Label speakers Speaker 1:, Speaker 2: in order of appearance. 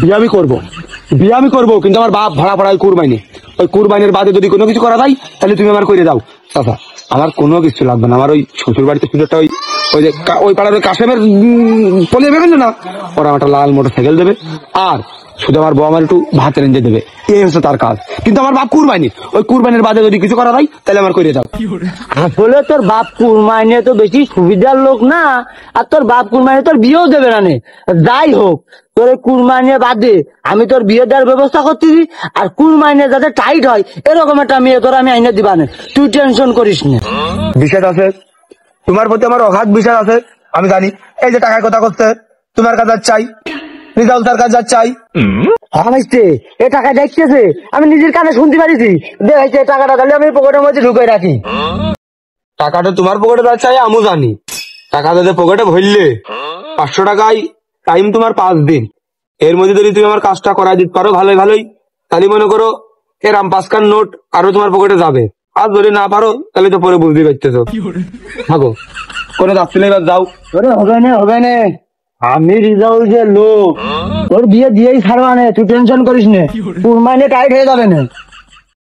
Speaker 1: বিয়ে আমি করবো, কিন্তু আমার বাপ ভাড়া পড়ায় কুরবানি, ওই কুরবানির বাদে যদি কোনো কিছু করা যায় তাহলে তুমি আমার করে দাও। চাচা আমার কোনো কিছু লাগবে না, আমার ওই শ্বশুর বাড়িতে সুযোগটা ওই ওই যে ওই পাড়ার ওই কাশেমের পলিয়ে বেরোলো না, ওরা আমার একটা লাল মোটর সাইকেল দেবে, আর শুধু আমার বউ আমার একটু ভাত রেঞ্জে দেবে, এই হচ্ছে তার কাজ। কিন্তু আমার বাপ কুরবানি, ওই কুরবানির বাদে যদি কিছু করা যায় তাহলে আমার করে দাও।
Speaker 2: আসলে তোর বাপ কুরবানি তো বেশি সুবিধার লোক না, আর তোর বাপ কুরবানি তোর বিয়েও দেবে না নে। যাই হোক, তোর কুরবানি বাদে আমি তোর বিয়ে দেওয়ার ব্যবস্থা করতেছি, আর কুরবানি যাতে টাইট হয় এরকম একটা মেয়ে তোর আমি আইনে দিবা না, তুই টেনশন করিস না।
Speaker 1: বিশ্বাস আছে তোমার প্রতি, আমার অগাধ বিশ্বাস আছে, আমি জানি। এই যে টাকার কথা করতে তোমার কাছে চাই, রিজাউল তার কাছে চাই।
Speaker 2: ভাইছে এ টাকা দেখতেছে, আমি নিজের কানে শুনতে পারিছি, দেখাইছে টাকাটা তাহলে আমি পকেটের মধ্যে ঢুকে রাখি।
Speaker 1: টাকাটা তোমার পকেটে যাচ্ছে আমিও জানি, টাকা যদি পকেটে ভরলে 500 টাকায় টাইম তোমার 5 দিন, এর মধ্যে যদি তুমি আমার কাজটা করাই দিতে পারো ভালোই, তাহলে মনে করো এরাম 5 খান নোট আরো তোমার পকেটে যাবে। আর যদি না পারো তাহলে তো পরে বুঝতে পারতেছো। থাকো, কোনো যাচ্ছিল এবার যাও।
Speaker 2: হবে না, আমি রিজাউল যে লোক, তোর বিয়ে দিয়েই ছাড়বা না, তুই টেনশন করিস না, কুরবানি টাইট হয়ে যাবে না।